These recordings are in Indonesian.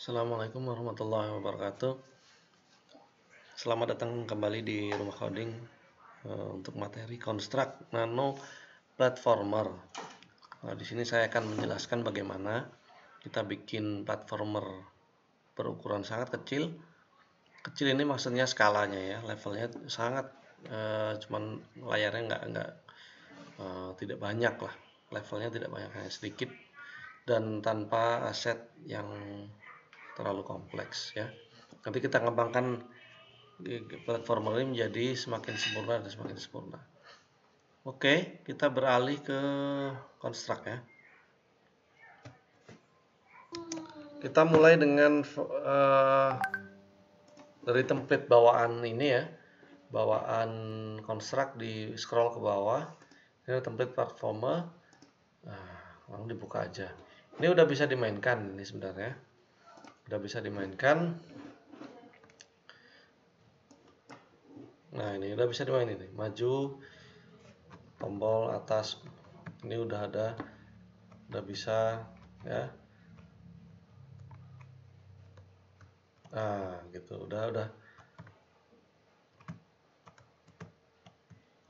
Assalamualaikum warahmatullahi wabarakatuh. Selamat datang kembali di Rumah Coding untuk materi Construct Nano Platformer. Nah, di sini saya akan menjelaskan bagaimana kita bikin platformer berukuran sangat kecil. Kecil ini maksudnya skalanya ya, levelnya sangat cuman layarnya tidak banyak lah, levelnya tidak banyak, hanya sedikit dan tanpa aset yang terlalu kompleks ya. Nanti kita kembangkan platformer ini menjadi semakin sempurna dan semakin sempurna. Oke, kita beralih ke Construct ya. Kita mulai dengan dari template bawaan ini ya, bawaan Construct, di scroll ke bawah. Ini template platformer. Nah, langsung dibuka aja. Ini udah bisa dimainkan ini sebenarnya. Udah bisa dimainkan. Nah, ini udah bisa dimainin nih. Maju, tombol atas ini udah ada, udah bisa ya. Nah, gitu, udah.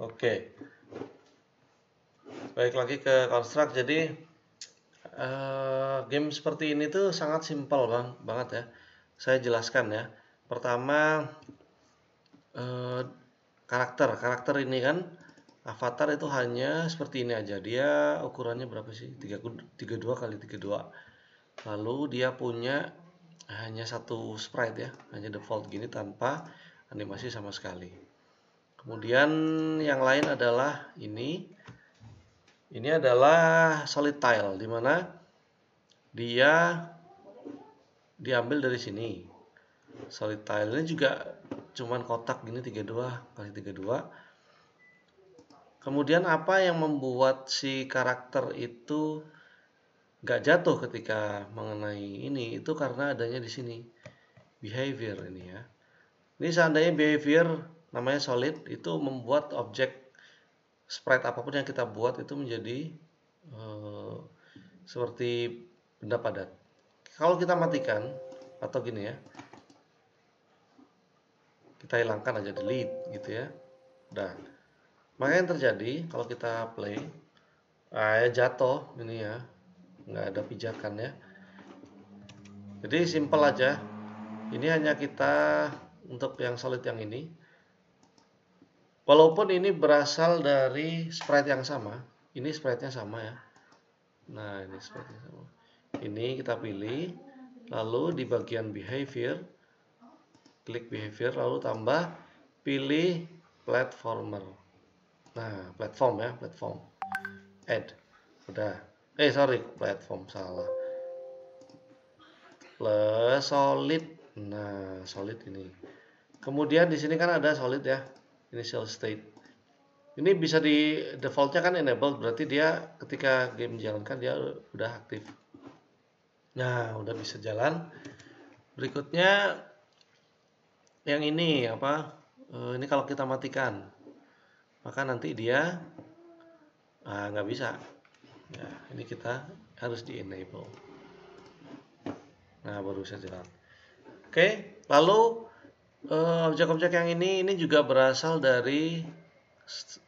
Oke. Baik, lagi ke Construct. Jadi game seperti ini tuh sangat simpel banget ya. Saya jelaskan ya. Pertama, karakter ini kan, avatar itu hanya seperti ini aja. Dia ukurannya berapa sih? 32 kali 32. Lalu dia punya hanya satu sprite ya, hanya default gini tanpa animasi sama sekali. Kemudian yang lain adalah ini adalah solid tile, dimana dia diambil dari sini. Solid tile ini juga cuman kotak gini 32 kali 32. Kemudian apa yang membuat si karakter itu nggak jatuh ketika mengenai ini, itu karena adanya di sini behavior ini ya. Ini seandainya behavior namanya solid, itu membuat objek sprite apapun yang kita buat itu menjadi seperti benda padat. Kalau kita matikan atau gini ya, kita hilangkan aja, delete gitu ya. Udah. Maka yang terjadi kalau kita play, ya jatuh ini ya, nggak ada pijakan ya. Jadi simple aja. Ini hanya kita untuk yang solid yang ini. Walaupun ini berasal dari sprite yang sama, ini sprite-nya sama ya. Nah, ini sprite-nya sama. Ini kita pilih, lalu di bagian behavior, klik behavior, lalu tambah, pilih platformer. Nah, platform ya, platform. Add. Udah. Platform salah. Plus solid. Nah, solid ini. Kemudian di sini kan ada solid ya, initial state. Ini bisa di defaultnya kan enabled, berarti dia ketika game dijalankan dia udah aktif. Nah, udah bisa jalan. Berikutnya yang ini apa? Ini kalau kita matikan, maka nanti dia nggak bisa. Ya, ini kita harus di enable. Nah, baru bisa jalan. Oke, lalu objek-objek yang ini juga berasal dari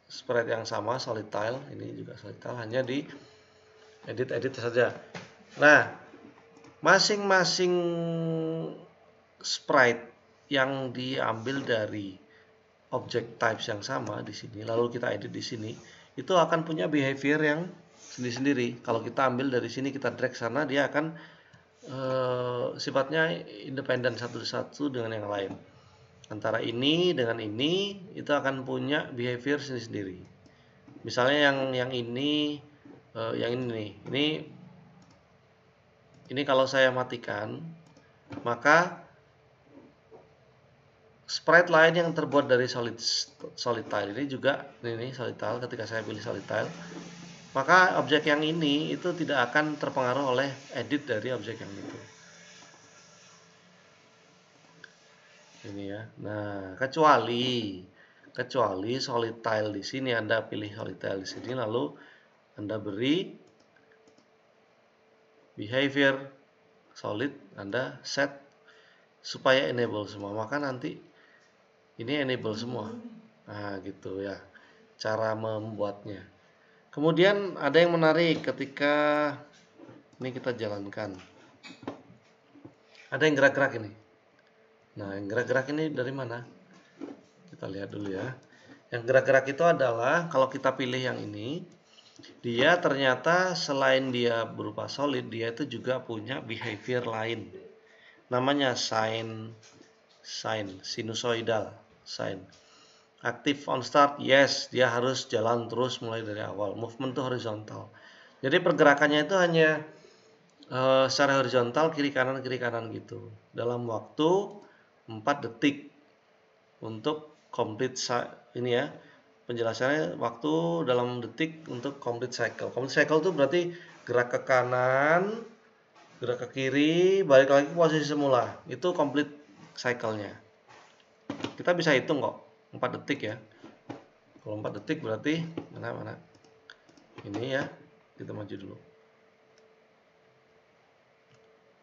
sprite yang sama, solid tile. Ini juga solid tile, hanya di edit saja. Nah, masing-masing sprite yang diambil dari object types yang sama di sini, lalu kita edit di sini, itu akan punya behavior yang sendiri-sendiri. Kalau kita ambil dari sini, kita drag sana, dia akan sifatnya independen satu-satu dengan yang lain. Antara ini dengan ini itu akan punya behavior sendiri-sendiri. Misalnya yang ini nih. Ini kalau saya matikan, maka sprite lain yang terbuat dari solid tile ini juga ini solid tile, ketika saya pilih solid tile, maka objek yang ini itu tidak akan terpengaruh oleh edit dari objek yang itu. Ini ya. Nah, kecuali solid tile di sini, Anda pilih solid tile di sini, lalu Anda beri behavior solid, Anda set supaya enable semua, maka nanti ini enable semua. Nah, gitu ya cara membuatnya. Kemudian ada yang menarik ketika ini kita jalankan. Ada yang gerak-gerak ini. Nah, yang gerak-gerak ini dari mana? Kita lihat dulu ya. Yang gerak-gerak itu adalah kalau kita pilih yang ini, dia ternyata selain dia berupa solid, dia itu juga punya behavior lain. Namanya sinusoidal sign. Active on start, yes, dia harus jalan terus mulai dari awal. Movement itu horizontal. Jadi pergerakannya itu hanya secara horizontal kiri kanan gitu dalam waktu 4 detik untuk complete ini ya. Penjelasannya waktu dalam detik untuk complete cycle. Complete cycle itu berarti gerak ke kanan, gerak ke kiri, balik lagi ke posisi semula. Itu complete cycle-nya. Kita bisa hitung kok 4 detik ya. Kalau 4 detik berarti mana? Ini ya, kita maju dulu.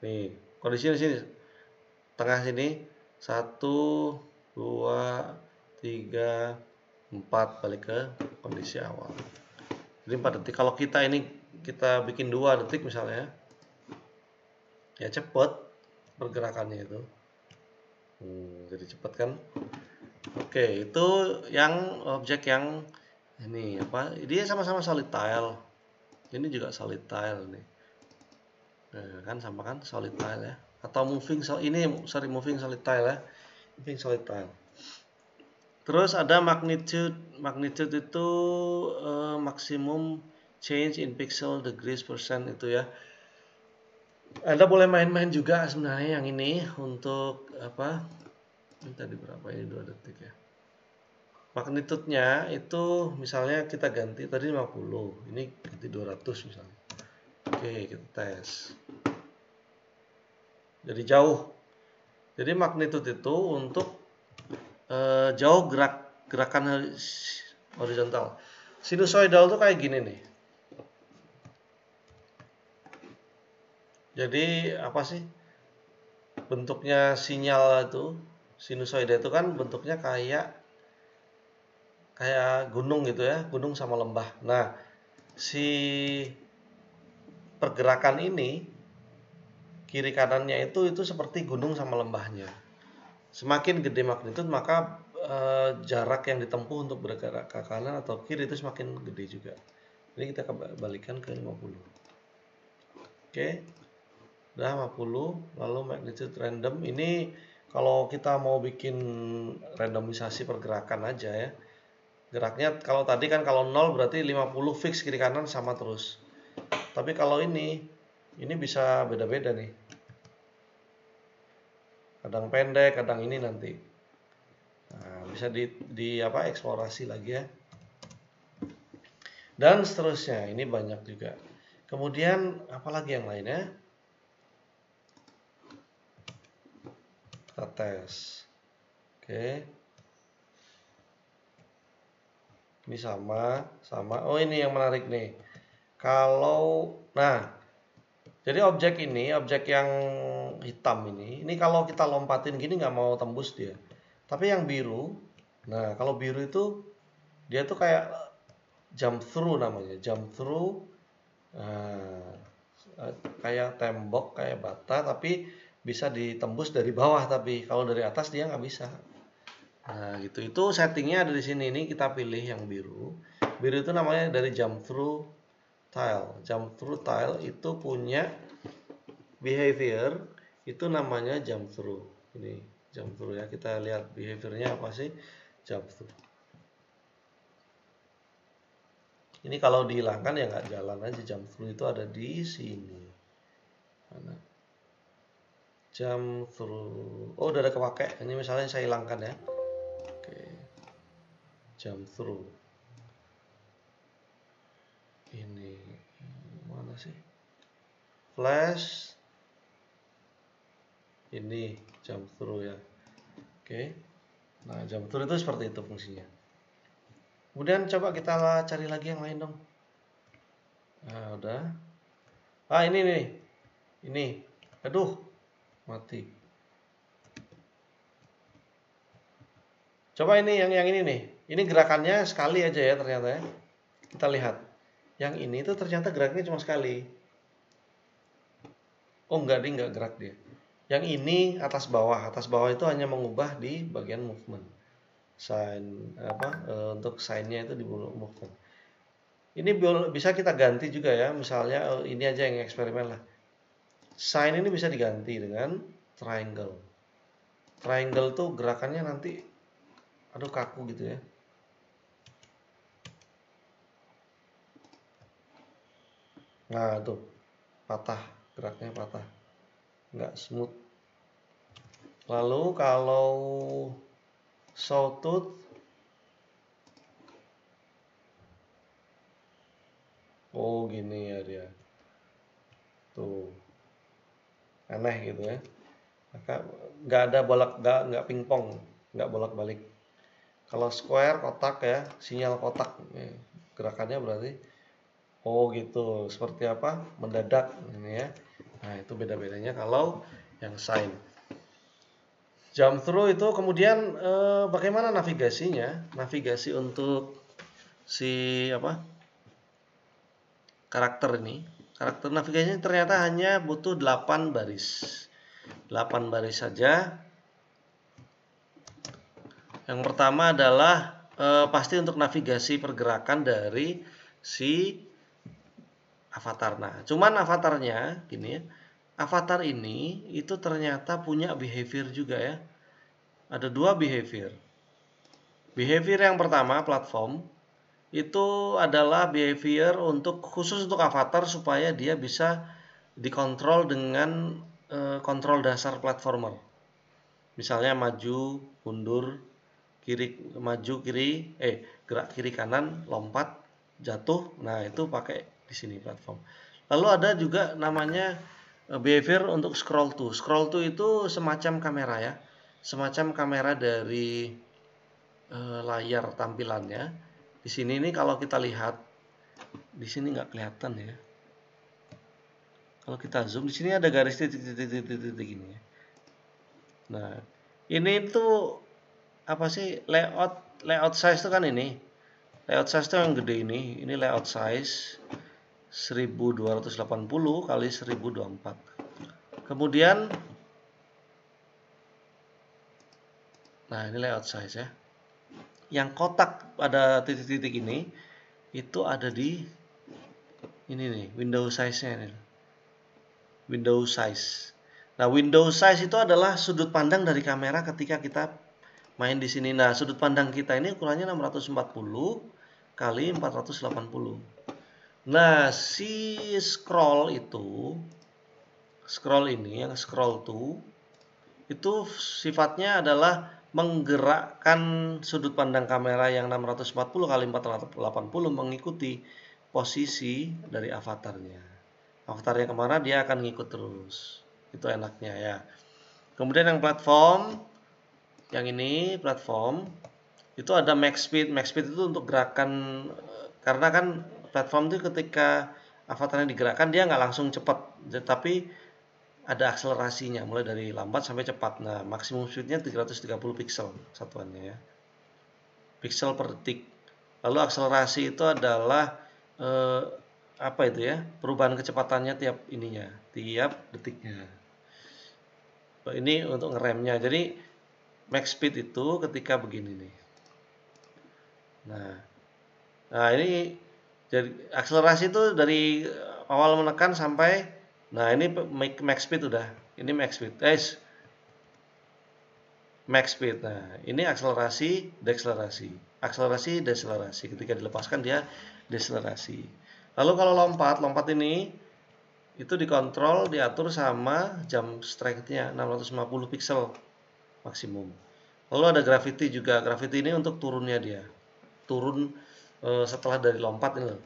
Nih, kondisinya di sini. Tengah sini 1 2 3 4 balik ke kondisi awal. Jadi 4 detik. Kalau kita bikin 2 detik misalnya, ya cepet pergerakannya itu. Jadi cepet kan? Oke, itu yang objek yang ini apa? Dia sama-sama solid tile. Ini juga solid tile nih. Nah, kan sama kan solid tile ya. Atau moving solid tile ya. Moving solid tile. Terus ada magnitude. Magnitude itu maksimum change in pixel degrees percent itu ya. Anda boleh main-main juga sebenarnya yang ini untuk apa? Ini tadi berapa ini 2 detik ya. Magnitude-nya itu misalnya kita ganti tadi 50, ini ganti 200 misalnya. Oke, kita tes. Jadi jauh. Jadi magnitude itu untuk jauh gerakan horizontal. Sinusoidal itu kayak gini nih. Jadi apa sih bentuknya sinyal itu? Sinusoida itu kan bentuknya kayak gunung gitu ya, gunung sama lembah. Nah, si pergerakan ini kiri kanannya itu seperti gunung sama lembahnya. Semakin gede magnitude maka jarak yang ditempuh untuk bergerak ke kanan atau kiri itu semakin gede juga. Ini kita kembalikan ke 50. Oke. Udah 50, lalu magnitude random. Ini kalau kita mau bikin randomisasi pergerakan aja ya. Geraknya kalau tadi kan kalau 0 berarti 50 fix kiri kanan sama terus. Tapi kalau ini bisa beda-beda nih. Kadang pendek, kadang ini nanti. Nah, bisa eksplorasi lagi ya. Dan seterusnya, ini banyak juga. Kemudian apalagi yang lainnya? Kita tes. Oke. Ini sama. Oh, ini yang menarik nih. Jadi objek yang hitam ini kalau kita lompatin gini nggak mau tembus dia. Tapi yang biru, nah kalau biru itu dia tuh kayak jump through namanya, kayak tembok, kayak bata, tapi bisa ditembus dari bawah. Tapi kalau dari atas dia nggak bisa. Nah gitu, itu settingnya ada di sini. Ini kita pilih yang biru. Biru itu namanya dari jump through tile. Jump through tile itu punya behavior itu namanya jump through. Ini jump through ya. Kita lihat behaviornya apa sih jump through. Ini kalau dihilangkan ya nggak jalan aja. Jump through itu ada di sini. Mana? Jump through. Oh, udah ada kepake. Ini misalnya saya hilangkan ya. Oke. Jump through. Ini mana sih? Flash. Ini jump through ya. Oke. Nah, jump through itu seperti itu fungsinya. Kemudian coba kita cari lagi yang lain dong. Nah, udah. Ini nih. Ini Aduh, mati. Coba ini yang ini nih. Ini gerakannya sekali aja ya ternyata ya. Kita lihat. Yang ini tuh ternyata geraknya cuma sekali. Oh enggak, dia enggak gerak dia. Yang ini atas bawah itu hanya mengubah di bagian movement. Sign untuk sign-nya itu di movement. Ini bisa kita ganti juga ya. Misalnya ini aja yang eksperimen lah. Sign ini bisa diganti dengan triangle. Triangle tuh gerakannya nanti aduh kaku gitu ya. Nah tuh patah, geraknya patah, nggak smooth. Lalu kalau sawtooth, oh gini ya dia, tuh aneh gitu ya. Maka nggak ada nggak pingpong, nggak bolak-balik. Kalau square kotak ya, sinyal kotak, gerakannya berarti oh gitu, seperti apa? Mendadak ini ya. Nah, itu beda-bedanya kalau yang sign. Jump through itu kemudian bagaimana navigasinya? Navigasi untuk si karakter ini. Karakter navigasinya ternyata hanya butuh 8 baris. 8 baris saja. Yang pertama adalah pasti untuk navigasi pergerakan dari si avatar. Nah, cuman avatarnya gini ya. Avatar ini itu ternyata punya behavior juga ya. Ada 2 behavior. Behavior yang pertama platform itu adalah behavior khusus untuk avatar supaya dia bisa dikontrol dengan kontrol dasar platformer. Misalnya maju, mundur, maju kiri, gerak kiri kanan, lompat, jatuh. Nah, itu pakai di sini platform. Lalu ada juga namanya behavior untuk scroll to. Scroll to itu semacam kamera ya. Semacam kamera dari layar tampilannya. Di sini nih kalau kita lihat, di sini nggak kelihatan ya. Kalau kita zoom di sini ada garis titik-titik gini ya. Nah, ini tuh apa sih layout size itu kan ini. Layout size itu yang gede ini. Ini layout size 1280 kali 1024. Kemudian nah, ini layout size ya. Yang kotak pada titik-titik ini itu ada di ini nih, window size-nya ini. Window size. Nah, window size itu adalah sudut pandang dari kamera ketika kita main di sini. Nah, sudut pandang kita ini ukurannya 640 kali 480. Nah, si scroll ini yang scroll to itu sifatnya adalah menggerakkan sudut pandang kamera yang 640 kali 480 mengikuti posisi dari avatarnya. Avatarnya kemana dia akan ngikut terus. Itu enaknya ya. Kemudian yang platform, yang ini platform itu ada max speed. Max speed itu untuk gerakan, karena kan platform itu ketika avatarnya digerakkan dia nggak langsung cepat, tapi ada akselerasinya mulai dari lambat sampai cepat. Nah, maksimum speednya 330 pixel satuannya ya. Pixel per detik. Lalu akselerasi itu adalah apa itu ya? Perubahan kecepatannya tiap detiknya. Ini untuk ngeremnya. Jadi max speed itu ketika begini nih. Nah ini jadi akselerasi itu dari awal menekan sampai, nah ini max speed udah. Ini max speed. Max speed. Nah, ini akselerasi, deakselerasi. Akselerasi, deakselerasi. Ketika dilepaskan dia deakselerasi. Lalu kalau lompat ini itu dikontrol, diatur sama jump strength-nya 650 pixel maksimum. Lalu ada gravity juga. Gravity ini untuk turunnya dia. Turun setelah dari lompat ini loh.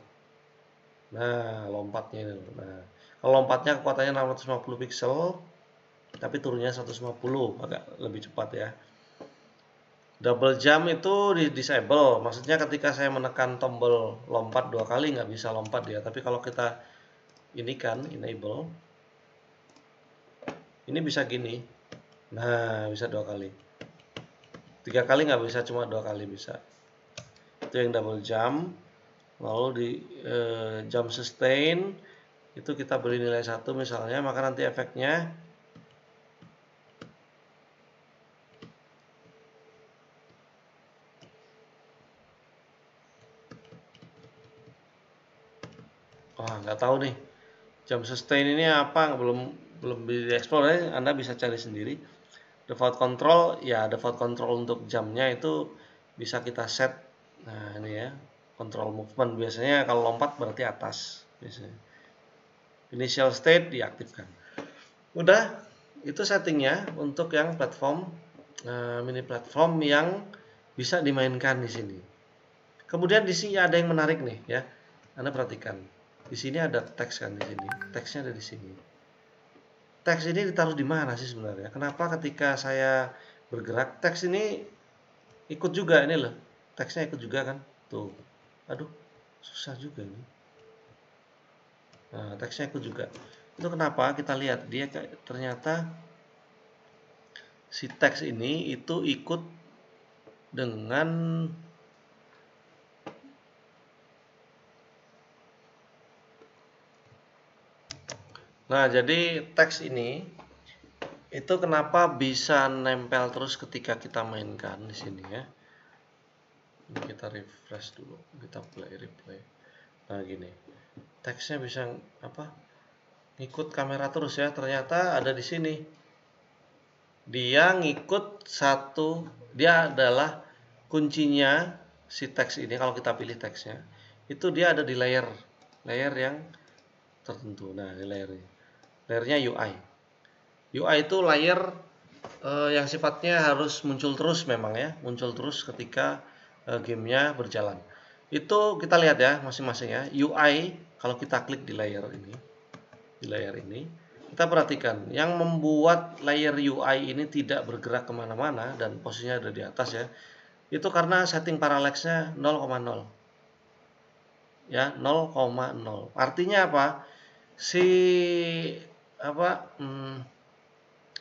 Nah, lompatnya ini loh. Nah, kalau lompatnya kekuatannya 650 pixel, tapi turunnya 150, agak lebih cepat ya. Double jump itu di disable, maksudnya ketika saya menekan tombol lompat 2 kali nggak bisa lompat dia. Tapi kalau kita ini kan enable, Ini bisa gini. Nah, bisa 2 kali. 3 kali nggak bisa, cuma 2 kali bisa. Itu yang double jump. Lalu di jump sustain itu kita beri nilai 1 misalnya, maka nanti efeknya nggak tahu nih. Jump sustain ini apa, belum dieksplor ya, Anda bisa cari sendiri. Default control, ya default control untuk jamnya itu bisa kita set. Nah, ini ya, control movement biasanya kalau lompat berarti atas biasanya. Initial state diaktifkan. Udah, itu settingnya untuk yang platform mini platform yang bisa dimainkan di sini. Kemudian di sini ada yang menarik nih ya. Anda perhatikan. Di sini ada teks kan di sini. Teksnya ada di sini. Teks ini ditaruh di mana sih sebenarnya? Kenapa ketika saya bergerak teks ini ikut juga ini loh. Teksnya ikut juga kan? Tuh. Aduh, susah juga ini. Nah, teksnya ikut juga. Itu kenapa? Kita lihat dia ternyata si teks ini itu ikut dengan jadi teks ini itu kenapa bisa nempel terus ketika kita mainkan di sini ya. Ini kita refresh dulu, kita replay. Nah, gini. Teksnya bisa apa? Ngikut kamera terus ya. Ternyata ada di sini. Dia ngikut dia adalah kuncinya si teks ini kalau kita pilih teksnya. Itu dia ada di layer yang tertentu. Nah, ini layernya UI. UI itu layer yang sifatnya harus muncul terus memang ya, muncul terus ketika gamenya berjalan. Itu kita lihat ya masing-masing ya. UI kalau kita klik di layer ini, kita perhatikan yang membuat layer UI ini tidak bergerak kemana-mana dan posisinya ada di atas ya. Itu karena setting parallax-nya 0,0 ya, 0,0. Artinya apa? Si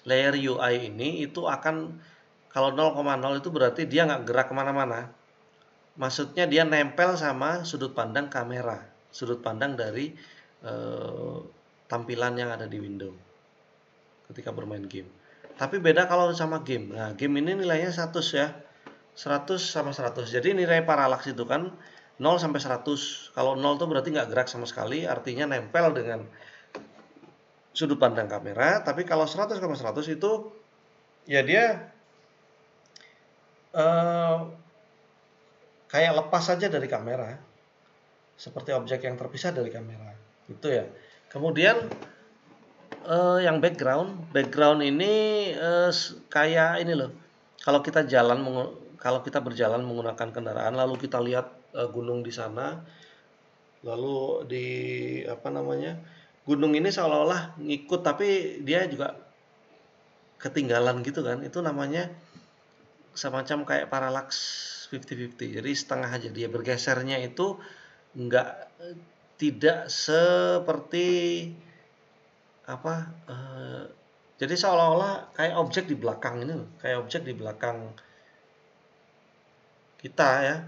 layer UI ini itu akan, kalau 0,0 itu berarti dia nggak gerak kemana-mana. Maksudnya dia nempel sama sudut pandang kamera, sudut pandang dari tampilan yang ada di window ketika bermain game. Tapi beda kalau sama game. Nah, game ini nilainya 100 ya. 100 sama 100. Jadi nilai paralax itu kan 0 sampai 100. Kalau 0 itu berarti nggak gerak sama sekali, artinya nempel dengan sudut pandang kamera. Tapi kalau 100 sama 100 itu ya dia kayak lepas saja dari kamera, seperti objek yang terpisah dari kamera, itu ya. Kemudian yang background ini kayak ini loh. Kalau kita berjalan menggunakan kendaraan, lalu kita lihat gunung di sana, lalu di gunung ini seolah-olah ngikut, tapi dia juga ketinggalan gitu kan. Itu namanya semacam kayak parallax 50-50. Jadi setengah aja dia bergesernya itu enggak, tidak seperti jadi seolah-olah kayak objek di belakang ini loh, kayak objek di belakang kita ya.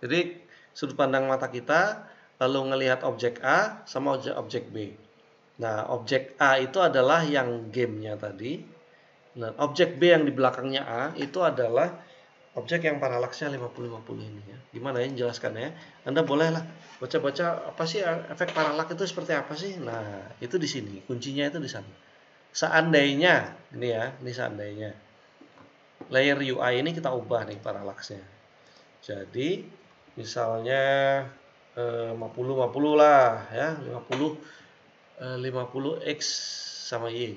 Jadi sudut pandang mata kita lalu ngelihat objek A sama objek B. Nah, objek A itu adalah yang gamenya tadi. Nah, objek B yang di belakangnya A itu adalah objek yang paralaksnya 50-50 ini ya. Gimana ya jelaskan ya? Anda bolehlah baca-baca apa sih efek paralaks itu seperti apa sih? Nah, itu di sini. Kuncinya itu di sana. Seandainya, ini seandainya layer UI ini kita ubah nih paralaksnya. Jadi, misalnya 50-50 lah ya, 50 X sama Y.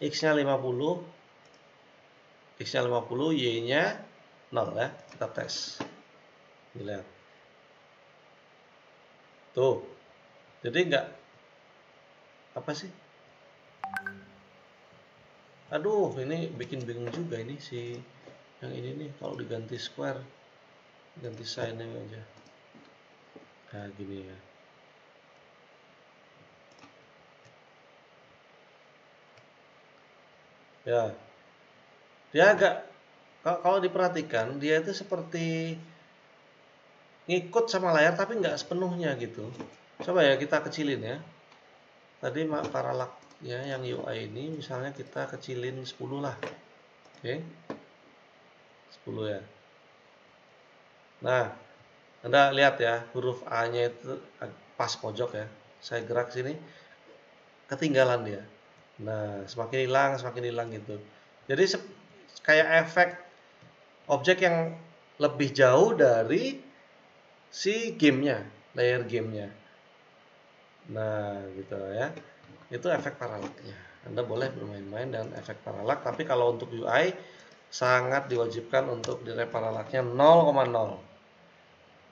X-nya 50, Y-nya 0 ya. Kita tes. Dilihat. Tuh. Jadi enggak apa sih? Aduh, ini bikin bingung juga ini si yang ini nih. Kalau diganti square, ganti sign-nya aja. Nah, gini ya. Ya, dia agak, kalau diperhatikan dia itu seperti ngikut sama layar tapi nggak sepenuhnya gitu. Coba ya kita kecilin ya. Tadi paralak ya yang UI ini misalnya kita kecilin 10 lah. Oke. 10 ya. Nah, Anda lihat ya, huruf A-nya itu pas pojok ya. Saya gerak sini, ketinggalan dia. Nah, semakin hilang gitu. Jadi kayak efek objek yang lebih jauh dari si gamenya, layer gamenya. Nah, gitu ya. Itu efek paralaknya. Anda boleh bermain-main dengan efek paralak, tapi kalau untuk UI sangat diwajibkan untuk delay paralaknya 0,0.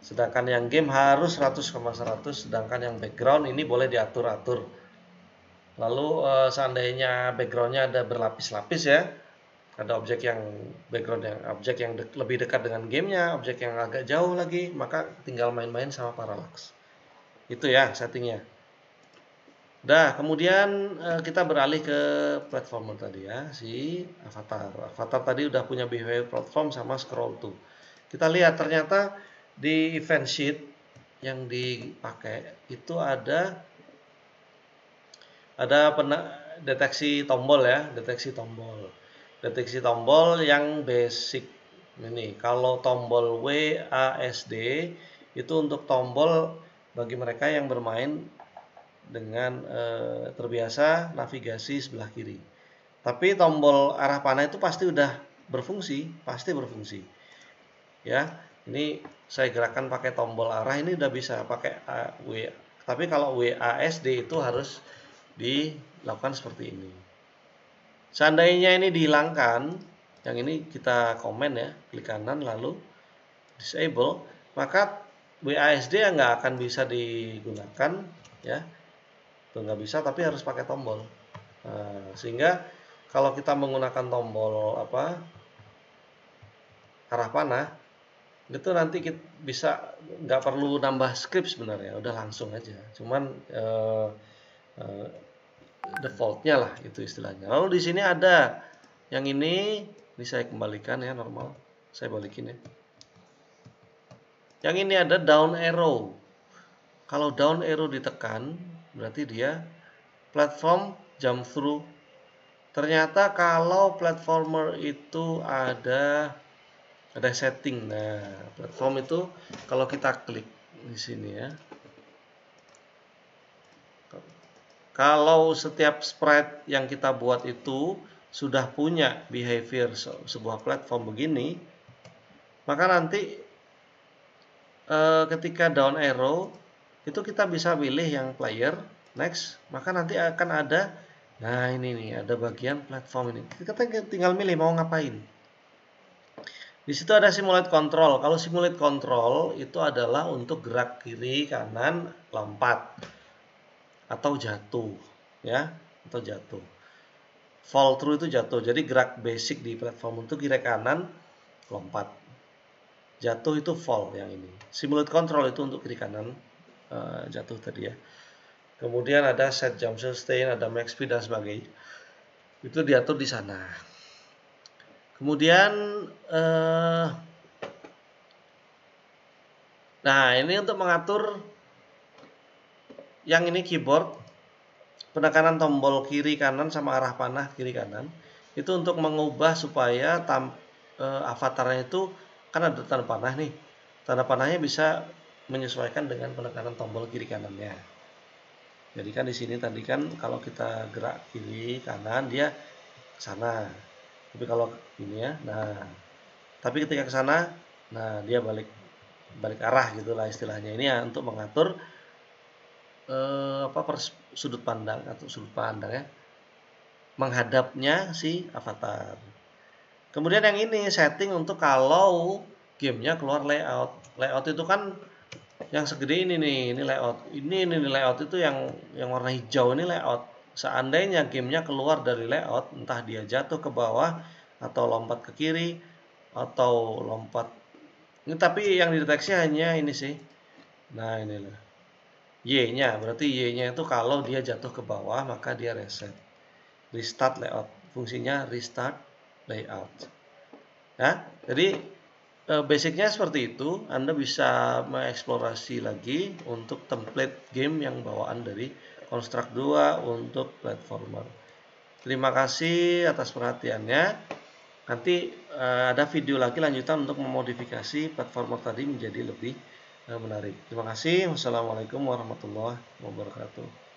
Sedangkan yang game harus 100,100, sedangkan yang background ini boleh diatur-atur. Lalu seandainya backgroundnya ada berlapis-lapis ya, ada objek yang lebih dekat dengan gamenya, objek yang agak jauh lagi, maka tinggal main-main sama parallax. Itu ya settingnya. Dah, kemudian kita beralih ke platformer tadi ya, si avatar. Avatar tadi udah punya behavior platform sama scroll to. Kita lihat ternyata di event sheet yang dipakai itu ada deteksi tombol ya, deteksi tombol yang basic ini. Kalau tombol WASD itu untuk tombol bagi mereka yang bermain dengan terbiasa navigasi sebelah kiri. Tapi tombol arah panah itu pasti berfungsi ya. Ini saya gerakan pakai tombol arah, ini udah bisa pakai tapi kalau WASD itu harus dilakukan seperti ini. Seandainya ini dihilangkan, yang ini kita komen ya, klik kanan lalu disable, maka WASD nggak akan bisa digunakan ya. Itu nggak bisa, tapi harus pakai tombol. Nah, sehingga kalau kita menggunakan tombol arah panah, itu nanti kita bisa nggak perlu nambah script sebenarnya, udah langsung aja. Cuman defaultnya lah itu istilahnya. Lalu di sini ada yang ini saya kembalikan ya normal. Saya balikin ya. Yang ini ada down arrow. Kalau down arrow ditekan, berarti dia platform jump through. Ternyata kalau platformer itu ada setting. Nah, platform itu kalau kita klik di sini ya. Kalau setiap sprite yang kita buat itu sudah punya behavior sebuah platform begini, maka nanti ketika down arrow itu kita bisa pilih yang player, next, maka nanti akan ada, nah ini nih ada bagian platform ini. Kita tinggal milih mau ngapain. Di situ ada simulate control. Kalau simulate control itu adalah untuk gerak kiri, kanan, lompat atau jatuh, ya, atau jatuh. Fall through itu jatuh. Jadi gerak basic di platform itu kiri kanan, lompat. Jatuh itu fall yang ini. Simulate control itu untuk kiri kanan jatuh tadi ya. Kemudian ada set jump sustain, ada max speed dan sebagainya. Itu diatur di sana. Kemudian nah ini untuk mengatur yang ini keyboard, penekanan tombol kiri kanan sama arah panah kiri kanan itu untuk mengubah supaya avatarnya itu kan ada tanda panah nih. Tanda panahnya bisa menyesuaikan dengan penekanan tombol kiri kanannya. Jadi kan di sini tadi kan kalau kita gerak kiri kanan dia ke sana. Tapi kalau ini ya, nah tapi ketika ke sana, nah dia balik arah gitulah istilahnya. Ini ya untuk mengatur sudut pandang ya, menghadapnya si avatar. Kemudian yang ini setting untuk kalau gamenya keluar layout. Layout itu kan yang segede ini nih, ini layout. Ini layout itu yang warna hijau ini layout. Seandainya gamenya keluar dari layout, entah dia jatuh ke bawah atau lompat ke kiri atau lompat ini, tapi yang dideteksi hanya ini sih. Nah inilah Y-nya, berarti Y-nya itu kalau dia jatuh ke bawah maka dia reset, restart layout. fungsinya restart layout. Ya, jadi basicnya seperti itu. Anda bisa mengeksplorasi lagi untuk template game yang bawaan dari Construct 2 untuk platformer. Terima kasih atas perhatiannya. Nanti ada video lagi lanjutan untuk memodifikasi platformer tadi menjadi lebih menarik. Terima kasih. Wassalamualaikum warahmatullahi wabarakatuh.